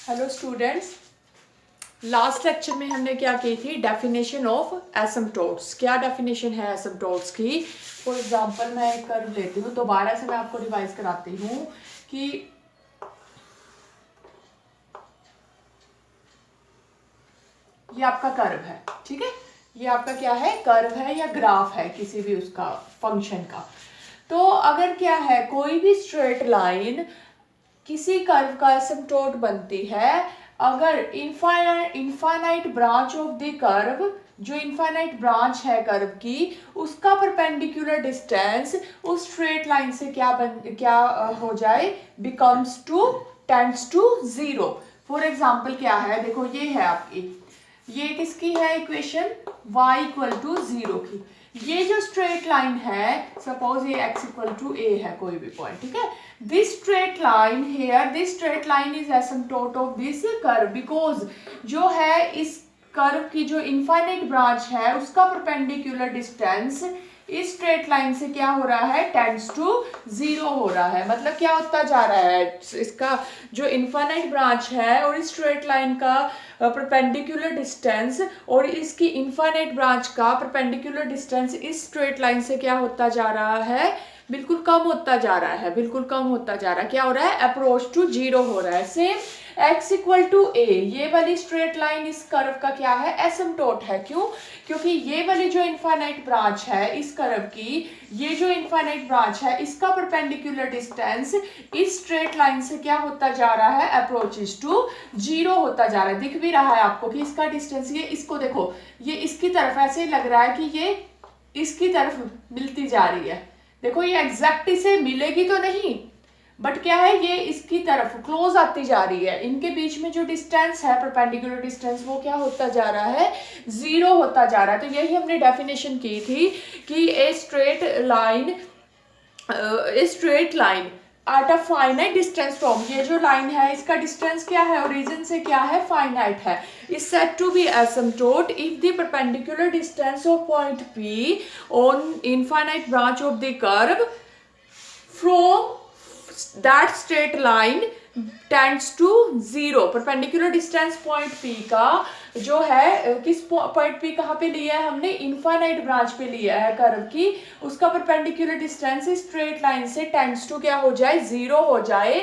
Hello students, last lecture में हमने क्या की थी? Definition of asymptotes. क्या डेफिनेशन है एसिम्प्टोट्स की? फॉर एग्जांपल मैं एक कर्व लेती हूँ, दोबारा से मैं आपको रिवाइज कराती हूँ कि ये आपका कर्व है, ठीक है। ये आपका क्या है? कर्व है या ग्राफ है, किसी भी उसका फंक्शन का। तो अगर क्या है, कोई भी स्ट्रेट लाइन किसी कर्व का एसिम्प्टोट बनती है अगर infinite branch of the curve, जो इनफाइनाइट ब्रांच है कर्व की, उसका परपेंडिकुलर डिस्टेंस उस स्ट्रेट लाइन से क्या हो जाए, becomes to tends to zero. For example क्या है, देखो ये है आपकी, ये किसकी है equation? y equal to zero की। ये जो स्ट्रेट लाइन है, सपोज ये x इक्वल टू a है, कोई भी पॉइंट, ठीक है। This straight line here, this straight line is asymptote of this curve, because जो है इस कर्व की जो इनफाइनाइट ब्रांच है उसका परपेंडिकुलर डिस्टेंस इस स्ट्रेट लाइन से क्या हो रहा है? टेंड्स टू जीरो हो रहा है। मतलब क्या होता जा रहा है, इसका जो इनफाइनाइट ब्रांच है और इस स्ट्रेट लाइन का परपेंडिकुलर डिस्टेंस और इसकी इनफाइनाइट ब्रांच का परपेंडिकुलर डिस्टेंस इस स्ट्रेट लाइन से क्या होता जा रहा है? बिल्कुल कम होता जा रहा है, बिल्कुल कम होता जा रहा है। क्या हो रहा है? अप्रोच टू जीरो हो रहा है। Same x equal to a, ये वाली स्ट्रेट लाइन इस कर्व का क्या है? एसिम्प्टोट है। क्यों? क्योंकि ये वाली जो इनफाइनाइट ब्रांच है इस कर्व की, ये जो इनफाइनाइट ब्रांच है इसका परपेंडिकुलर डिस्टेंस इस स्ट्रेट लाइन से क्या होता जा रहा है? अप्रोचेस टू जीरो होता जा रहा है। दिख भी रहा है आपको कि इसका डिस्टेंस, ये इसको देखो, ये इसकी तरफ ऐसे लग रहा है कि ये इसकी तरफ मिलती जा रही है। देखो ये एग्जैक्ट इसे मिलेगी तो नहीं, बट क्या है, ये इसकी तरफ क्लोज आती जा रही है। इनके बीच में जो डिस्टेंस है, परपेंडिकुलर डिस्टेंस, वो क्या होता जा रहा है? जीरो होता जा रहा है। तो यही हमने डेफिनेशन की थी कि a straight line at a finite distance from, ये जो लाइन है इसका डिस्टेंस क्या है? ओरिजिन से क्या है? फाइनाइट है। Is said to B asymptote if the perpendicular distance of point P on infinite branch of the curve from that straight line tends to zero. Perpendicular distance point P का जो है, किस point P कहाँ पे लिया है हमने? Infinite branch पे लिया है कर्व की। उसका परपेंडिकुलर डिस्टेंस स्ट्रेट लाइन से टेंड्स टू क्या हो जाए? जीरो हो जाए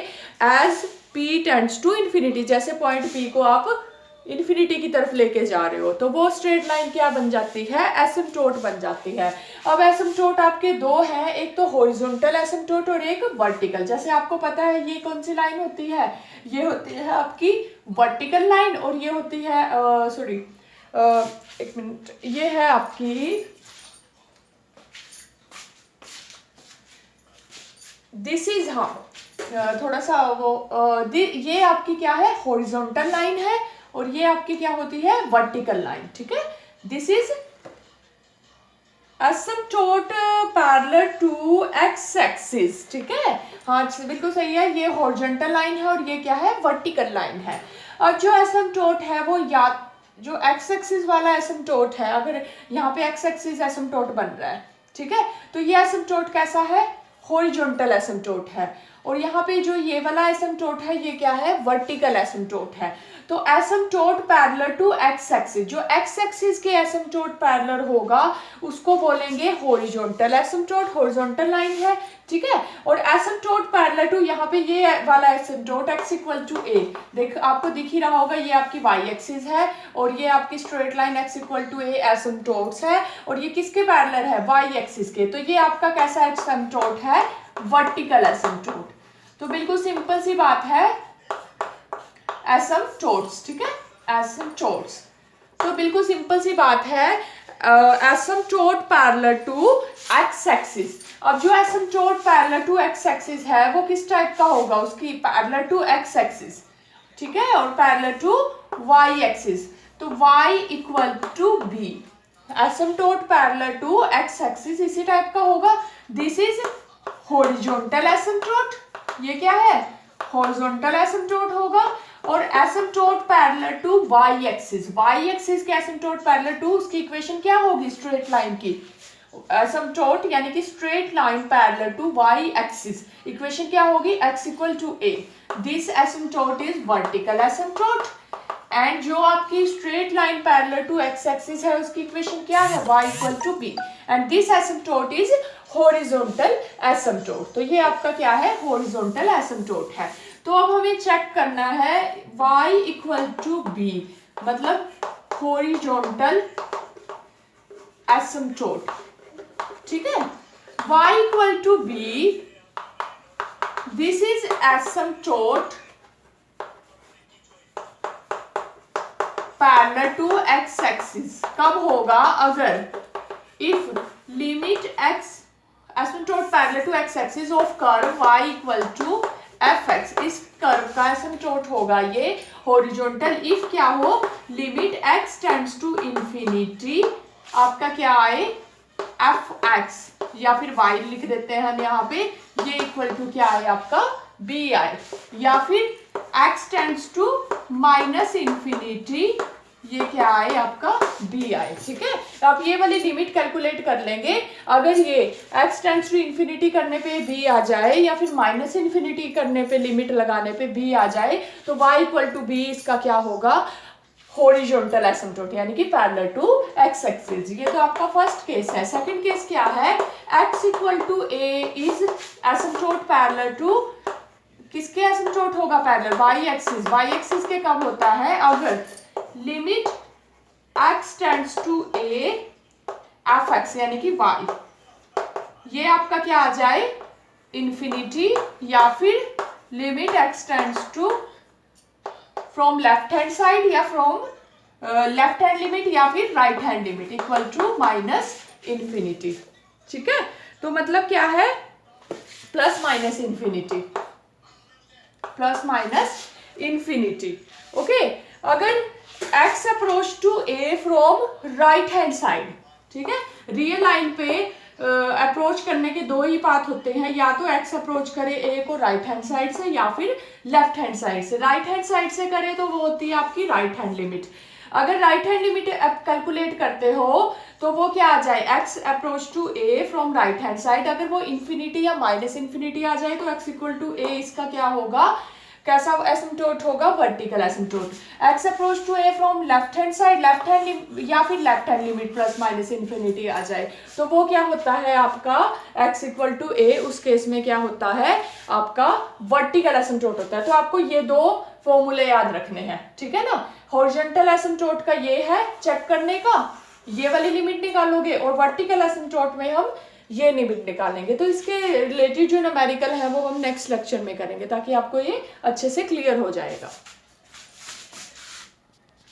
as P tends to infinity. जैसे पॉइंट P को आप इन्फिनिटी की तरफ लेके जा रहे हो तो वो स्ट्रेट लाइन क्या बन जाती है? एसिम्प्टोट बन जाती है। अब एसिम्प्टोट आपके दो हैं, एक तो हॉरिजॉन्टल एसिम्प्टोट और एक वर्टिकल। जैसे आपको पता है ये कौन सी लाइन होती है? ये होती है आपकी वर्टिकल लाइन और ये होती है एक मिनट, ये है आपकी, दिस इज, हाँ थोड़ा सा वो ये आपकी क्या है? हॉरिजॉन्टल लाइन है और ये आपकी क्या होती है? वर्टिकल लाइन, ठीक है। This is asymptote parallel to x axis, ठीक है। हाँ बिल्कुल सही है, ये हॉरिजॉन्टल लाइन है और ये क्या है? वर्टिकल लाइन है। और जो एसिम्प्टोट है वो या जो एक्स एक्सिस वाला एसिम्प्टोट है, अगर यहाँ पे एक्स एक्सिस एसिम्प्टोट बन रहा है, ठीक है, तो ये एसिम्प्टोट कैसा है? हॉरिजॉन्टल एसिम्प्टोट है। और यहाँ पे जो ये वाला एसिम्प्टोट है ये क्या है? वर्टिकल एसिम्प्टोट है। तो asymptote parallel to x axis, जो एक्स एक्सिस के एसिम्प्टोट पैरेलल होगा उसको बोलेंगे हॉरिजॉन्टल एसिम्प्टोट, हॉरिजॉन्टल लाइन है, ठीक है। और एसिम्प्टोट पैरेलल टू, यहाँ पे ये वाला एसिम्प्टोट एक्स इक्वल टू ए, देख आपको दिख ही रहा होगा, ये आपकी वाई एक्सिस है और ये आपकी straight line x equal to a asymptotes है और ये किसके पैरेलल है? वाई एक्सिस के। तो ये आपका कैसा एसिम्प्टोट है? Vertical asymptote. तो बिल्कुल सिंपल सी बात है, एसिम्प्टोट्स, ठीक है, एसिम्प्टोट्स। तो बिल्कुल सिंपल सी बात है, asymptote parallel to x axis. अब जो asymptote parallel to x axis है वो किस टाइप का होगा? उसकी पैरेलल टू एक्स एक्सिस, ठीक है, और पैरेलल टू वाई एक्सिस। तो y equal to B, asymptote parallel to x axis इसी टाइप का होगा। दिस इज हॉरिजॉन्टल एसिम्प्टोट, ये क्या है? हॉरिजॉन्टल एसिम्प्टोट होगा। और asymptote parallel to y axis, y axis के एसिम्प्टोट पैरेलल टू, उसकी इक्वेशन क्या होगी स्ट्रेट लाइन की? एसिम्प्टोट यानी कि straight line parallel to y axis, equation क्या होगी, x equal to a, this asymptote is vertical asymptote, and जो आपकी straight line parallel to x axis है उसकी इक्वेशन क्या है, y equal to b, and this asymptote is horizontal asymptote. तो ये आपका क्या है, हॉरिजॉन्टल एसिम्प्टोट है। तो अब हमें चेक करना है y इक्वल टू बी, मतलब हॉरिजॉन्टल एसिम्प्टोट, ठीक है, y equal to b, this is asymptote parallel to x axis. कब होगा, अगर if limit x asymptote parallel to x axis of curve y equal to f x, इस curve का asymptote होगा ये हॉरिजॉन्टल इफ क्या हो, limit x tends to infinity, आपका क्या आए एफ एक्स, या फिर y लिख देते हैं हम यहाँ पे, ये इक्वल टू क्या आए आपका बी आए, या फिर x tends to minus infinity, ये क्या आए आपका बी आए, ठीक है। तो आप ये वाली लिमिट कैलकुलेट कर लेंगे, अगर ये x टेंड्स टू इंफिनिटी करने पे b आ जाए या फिर माइनस इंफिनिटी करने पे लिमिट लगाने पे b आ जाए, तो y इक्वल टू बी इसका क्या होगा, हॉरिजॉन्टल एसिम्प्टोट यानी कि पैरेलल टू एक्स एक्सिस। ये तो आपका फर्स्ट केस है। सेकंड केस क्या है, x equal to a is asymptote parallel to, किसके एसिम्प्टोट होगा parallel, y axis, y axis के कब होता है, अगर limit x tends to a f x यानी कि y, ये आपका क्या आ जाए इंफिनिटी, या फिर limit x tends to from left hand side या फ्रॉम लेफ्ट हैंड लिमिट या फिर right hand limit equal to minus infinity, ठीक है। तो मतलब क्या है, plus minus infinity, plus minus infinity, okay. अगर x approach to a from right hand side, ठीक है, रियल लाइन पे अप्रोच करने के दो ही पाथ होते हैं, या तो x अप्रोच करे a को राइट हैंड साइड से या फिर लेफ्ट हैंड साइड से। राइट हैंड साइड से करे तो वो होती है आपकी राइट हैंड लिमिट। अगर राइट हैंड लिमिट कैलकुलेट करते हो तो वो क्या आ जाए, x approach to a from right hand side, अगर वो इंफिनिटी या माइनस इंफिनिटी आ जाए तो x इक्वल टू a इसका क्या होगा, कैसा एसिम्प्टोट होगा, vertical asymptote. x approach to a from left hand side, left hand या फिर left hand limit plus minus infinity आ जाए तो वो क्या होता है आपका x इक्वल टू a, उस केस में क्या होता है आपका वर्टिकल एसिम्प्टोट होता है। तो आपको ये दो फॉर्मूले याद रखने हैं, ठीक है ना। हॉरिजॉन्टल एसिम्प्टोट का ये है चेक करने का, ये वाली लिमिट निकालोगे, और वर्टिकल एसिम्प्टोट में हम ये लिमिट निकालेंगे। तो इसके रिलेटेड जो न्यूमेरिकल है वो हम नेक्स्ट लेक्चर में करेंगे ताकि आपको ये अच्छे से क्लियर हो जाएगा।